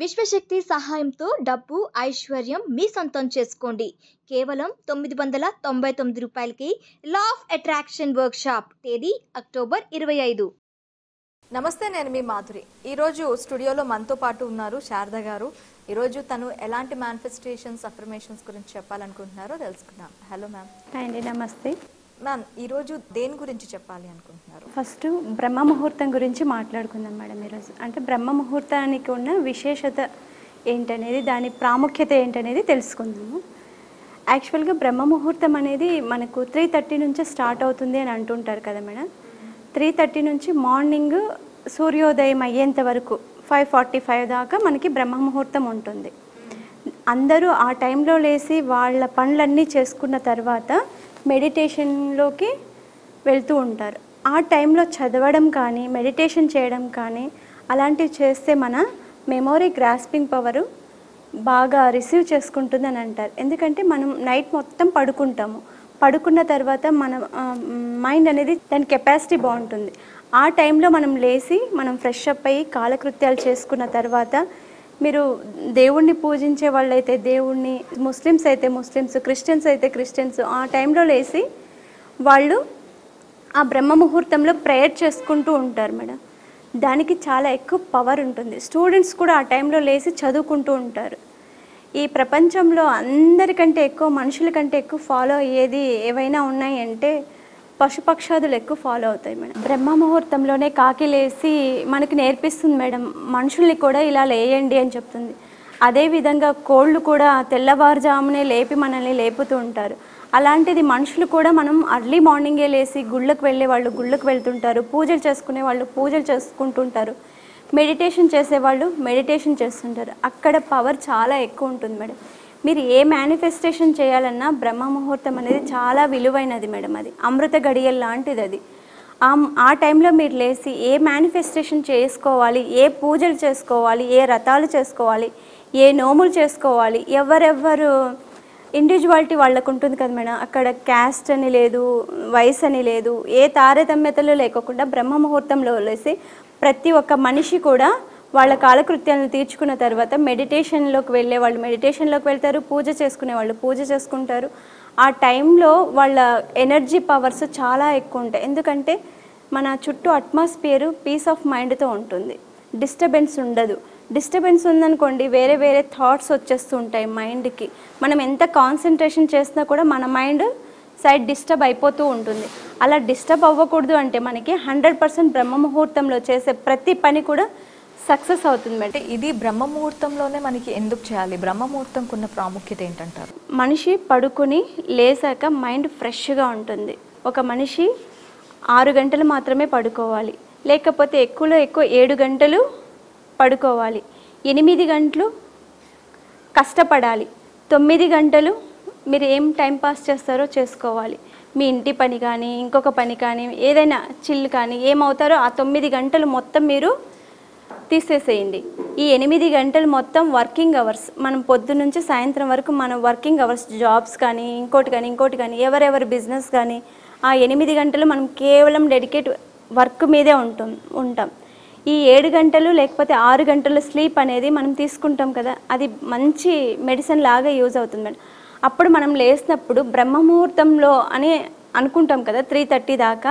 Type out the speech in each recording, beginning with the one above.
విశ్వశక్తి సహాయంతో డబ్బు, ఐశ్వర్యం మీ సొంతం చేసుకోండి. కేవలం రూ. 999కి లా ఆఫ్ అట్రాక్షన్ వర్క్షాప్. తేదీ అక్టోబర్ 25. నమస్తే, నేను మీ మాధురి. ఈరోజు స్టూడియోలో మనతో పాటు ఉన్నారు శారద గారు. ఈరోజు తను ఎలాంటి మేనిఫెస్టేషన్స్, అఫర్మేషన్స్ గురించి చెప్పాలనుకుంటున్నారో తెలుసుకుందాం. Hello ma'am. హాయ్ అండి, నమస్తే మ్యామ్. ఈరోజు దేని గురించి చెప్పాలి అనుకుంటున్నారు? ఫస్ట్ బ్రహ్మ ముహూర్తం గురించి మాట్లాడుకుందాం మేడం ఈరోజు. అంటే బ్రహ్మ ముహూర్తానికి ఉన్న విశేషత ఏంటనేది, దాని ప్రాముఖ్యత ఏంటనేది తెలుసుకుందాము. యాక్చువల్గా బ్రహ్మ ముహూర్తం అనేది మనకు 3:30 నుంచి స్టార్ట్ అవుతుంది అని అంటుంటారు కదా మేడం. 3:30 నుంచి మార్నింగ్ సూర్యోదయం అయ్యేంత వరకు 5:45 దాకా మనకి బ్రహ్మ ముహూర్తం ఉంటుంది. అందరూ ఆ టైంలో లేచి వాళ్ళ పనులన్నీ చేసుకున్న తర్వాత మెడిటేషన్లోకి వెళ్తూ ఉంటారు. ఆ టైంలో చదవడం కానీ, మెడిటేషన్ చేయడం కానీ అలాంటివి చేస్తే మన మెమొరీ గ్రాస్పింగ్ పవరు బాగా రిసీవ్ చేసుకుంటుందని అంటారు. ఎందుకంటే మనం నైట్ మొత్తం పడుకుంటాము. పడుకున్న తర్వాత మన మైండ్ అనేది దాని కెపాసిటీ బాగుంటుంది. ఆ టైంలో మనం లేచి మనం ఫ్రెష్ అప్ అయ్యి కాలకృత్యాలు చేసుకున్న తర్వాత, మీరు దేవుణ్ణి పూజించే వాళ్ళైతే దేవుణ్ణి, ముస్లిమ్స్ అయితే ముస్లిమ్స్, క్రిస్టియన్స్ అయితే క్రిస్టియన్స్, ఆ టైంలో లేచి వాళ్ళు ఆ బ్రహ్మ ముహూర్తంలో ప్రేయర్ చేసుకుంటూ ఉంటారు మేడం. దానికి చాలా ఎక్కువ పవర్ ఉంటుంది. స్టూడెంట్స్ కూడా ఆ టైంలో లేచి చదువుకుంటూ ఉంటారు. ఈ ప్రపంచంలో అందరికంటే ఎక్కువ, మనుషుల కంటే ఎక్కువ ఫాలో అయ్యేది ఏవైనా ఉన్నాయంటే పశుపక్షాదులు ఎక్కువ ఫాలో అవుతాయి మేడం. బ్రహ్మ ముహూర్తంలోనే కాకి లేసి మనకి నేర్పిస్తుంది మేడం, మనుషుల్ని కూడా ఇలా లేయండి అని చెప్తుంది. అదేవిధంగా కోళ్ళు కూడా తెల్లవారుజామునే లేపి మనల్ని లేపుతూ ఉంటారు. అలాంటిది మనుషులు కూడా మనం అర్లీ మార్నింగే లేసి గుళ్ళకు వెళ్ళే వాళ్ళు గుళ్ళకు వెళ్తుంటారు, పూజలు చేసుకునే వాళ్ళు పూజలు చేసుకుంటుంటారు, మెడిటేషన్ చేసేవాళ్ళు మెడిటేషన్ చేస్తుంటారు. అక్కడ పవర్ చాలా ఎక్కువ ఉంటుంది మేడం. మీరు ఏ మేనిఫెస్టేషన్ చేయాలన్నా బ్రహ్మ ముహూర్తం అనేది చాలా విలువైనది మేడం. అది అమృత గడియల్ లాంటిది. అది ఆ టైంలో మీరు లేచి ఏ మేనిఫెస్టేషన్ చేసుకోవాలి, ఏ పూజలు చేసుకోవాలి, ఏ వ్రతాలు చేసుకోవాలి, ఏ నోములు చేసుకోవాలి, ఎవరెవరు ఇండివిజువాలిటీ వాళ్ళకు ఉంటుంది కదా మేడం. అక్కడ క్యాస్ట్ అని లేదు, వయసు అని లేదు, ఏ తారతమ్యతలు లేకోకుండా బ్రహ్మ ముహూర్తంలో లేసి ప్రతి ఒక్క మనిషి కూడా వాళ్ళ కాలకృత్యాలను తీర్చుకున్న తర్వాత మెడిటేషన్లోకి వెళ్ళే వాళ్ళు మెడిటేషన్లోకి వెళ్తారు, పూజ చేసుకునే వాళ్ళు పూజ చేసుకుంటారు. ఆ టైంలో వాళ్ళ ఎనర్జీ పవర్స్ చాలా ఎక్కువ ఉంటాయి. ఎందుకంటే మన చుట్టూ అట్మాస్ఫియర్ పీస్ ఆఫ్ మైండ్తో ఉంటుంది, డిస్టర్బెన్స్ ఉండదు. డిస్టర్బెన్స్ ఉందనుకోండి, వేరే వేరే థాట్స్ వచ్చేస్తూ ఉంటాయి మైండ్కి. మనం ఎంత కాన్సన్ట్రేషన్ చేసినా కూడా మన మైండ్ సైడ్ డిస్టర్బ్ అయిపోతూ ఉంటుంది. అలా డిస్టర్బ్ అవ్వకూడదు అంటే మనకి 100% బ్రహ్మ ముహూర్తంలో చేసే ప్రతి పని కూడా సక్సెస్ అవుతుంది మేడం. ఇది బ్రహ్మ ముహూర్తంలోనే మనకి ఎందుకు చేయాలి? బ్రహ్మ ముహూర్తంకు ఉన్న ప్రాముఖ్యత ఏంటంటారు? మనిషి పడుకుని లేసాక మైండ్ ఫ్రెష్గా ఉంటుంది. ఒక మనిషి 6 గంటలు మాత్రమే పడుకోవాలి, లేకపోతే ఎక్కువలో ఎక్కువ 7 గంటలు పడుకోవాలి, 8 గంటలు కష్టపడాలి, 9 గంటలు మీరు ఏం టైం పాస్ చేస్తారో చేసుకోవాలి. మీ ఇంటి పని కానీ, ఇంకొక పని కానీ, ఏదైనా చిల్ కానీ ఏమవుతారో ఆ 9 గంటలు మొత్తం మీరు తీసేసేయండి. ఈ 8 గంటలు మొత్తం వర్కింగ్ అవర్స్. మనం పొద్దు నుంచి సాయంత్రం వరకు మనం వర్కింగ్ అవర్స్, జాబ్స్ కానీ ఇంకోటి కానీ ఎవరెవరి బిజినెస్ కానీ, ఆ 8 గంటలు మనం కేవలం డెడికేట్ వర్క్ మీదే ఉంటాం. ఈ 7 గంటలు లేకపోతే 6 గంటలు స్లీప్ అనేది మనం తీసుకుంటాం కదా, అది మంచి మెడిసిన్ లాగా యూజ్ అవుతుంది మేడం. అప్పుడు మనం లేచినప్పుడు బ్రహ్మ ముహూర్తంలో అని అనుకుంటాం కదా 3:30 దాకా,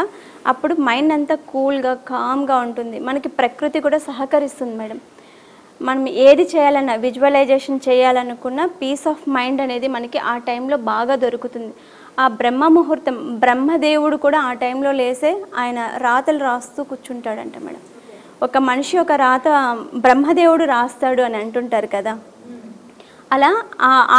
అప్పుడు మైండ్ అంతా కూల్గా కామ్గా ఉంటుంది. మనకి ప్రకృతి కూడా సహకరిస్తుంది మేడం. మనం ఏది చేయాలన్నా, విజువలైజేషన్ చేయాలనుకున్న పీస్ ఆఫ్ మైండ్ అనేది మనకి ఆ టైంలో బాగా దొరుకుతుంది. ఆ బ్రహ్మ ముహూర్తం, బ్రహ్మదేవుడు కూడా ఆ టైంలో లేసే ఆయన రాతలు రాస్తూ కూర్చుంటాడంట మేడం. ఒక మనిషి ఒక రాత బ్రహ్మదేవుడు రాస్తాడు అని అంటుంటారు కదా, అలా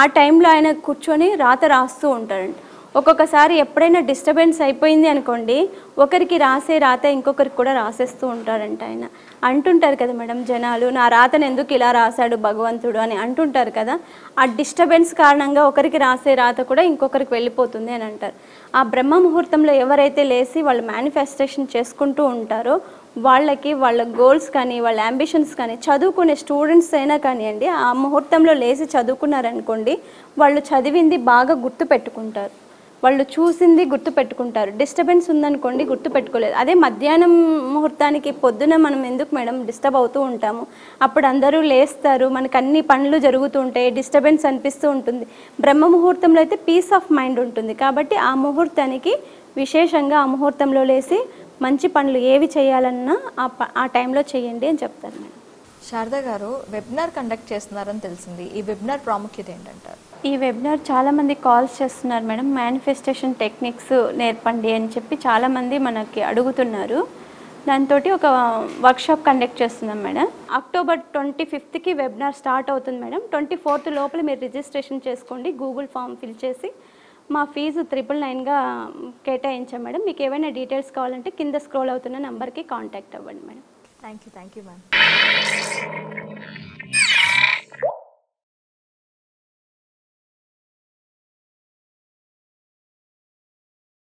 ఆ టైంలో ఆయన కూర్చొని రాత రాస్తూ ఉంటాడంట. ఒక్కొక్కసారి ఎప్పుడైనా డిస్టర్బెన్స్ అయిపోయింది అనుకోండి, ఒకరికి రాసే రాత ఇంకొకరికి కూడా రాసేస్తూ ఉంటాడంట ఆయన. అంటుంటారు కదా మేడం జనాలు, నా రాతను ఎందుకు ఇలా రాశాడు భగవంతుడు అని అంటుంటారు కదా. ఆ డిస్టర్బెన్స్ కారణంగా ఒకరికి రాసే రాత కూడా ఇంకొకరికి వెళ్ళిపోతుంది అని అంటారు. ఆ బ్రహ్మ ముహూర్తంలో ఎవరైతే లేచి వాళ్ళు మేనిఫెస్టేషన్ చేసుకుంటూ ఉంటారో వాళ్ళకి వాళ్ళ గోల్స్ కానీ, వాళ్ళ అంబిషన్స్ కానీ, చదువుకునే స్టూడెంట్స్ అయినా కానివ్వండి, ఆ ముహూర్తంలో లేచి చదువుకున్నారనుకోండి, వాళ్ళు చదివింది బాగా గుర్తు పెట్టుకుంటారు. వాళ్ళు చూసింది గుర్తుపెట్టుకుంటారు. డిస్టర్బెన్స్ ఉందనుకోండి గుర్తుపెట్టుకోలేదు. అదే మధ్యాహ్నం ముహూర్తానికి పొద్దున మనం ఎందుకు మేడం డిస్టర్బ్ అవుతూ ఉంటాము, అప్పుడు అందరూ లేస్తారు, మనకు అన్ని పనులు జరుగుతూ ఉంటాయి, డిస్టర్బెన్స్ అనిపిస్తూ ఉంటుంది. బ్రహ్మ ముహూర్తంలో అయితే పీస్ ఆఫ్ మైండ్ ఉంటుంది. కాబట్టి ఆ ముహూర్తానికి విశేషంగా ఆ ముహూర్తంలో లేసి మంచి పనులు ఏవి చేయాలన్నా ఆ టైంలో చేయండి అని చెప్తారు మేడం. శారద గారు వెబినార్ కండక్ట్ చేస్తున్నారని తెలిసింది. ఈ వెబినార్ ప్రాముఖ్యత ఏంటంటారు? ఈ వెబినార్ చాలామంది కాల్స్ చేస్తున్నారు మేడం. మేనిఫెస్టేషన్ టెక్నిక్స్ నేర్పండి అని చెప్పి చాలామంది మనకి అడుగుతున్నారు. దాంతో ఒక వర్క్షాప్ కండక్ట్ చేస్తున్నాం మేడం. అక్టోబర్ 25కి వెబినార్ స్టార్ట్ అవుతుంది మేడం. 24th లోపల మీరు రిజిస్ట్రేషన్ చేసుకోండి. గూగుల్ ఫామ్ ఫిల్ చేసి మా ఫీజు 999గా కేటాయించాం మేడం. మీకు ఏమైనా డీటెయిల్స్ కావాలంటే కింద స్క్రోల్ అవుతున్న నెంబర్కి కాంటాక్ట్ అవ్వండి మేడం. Thank you ma'am.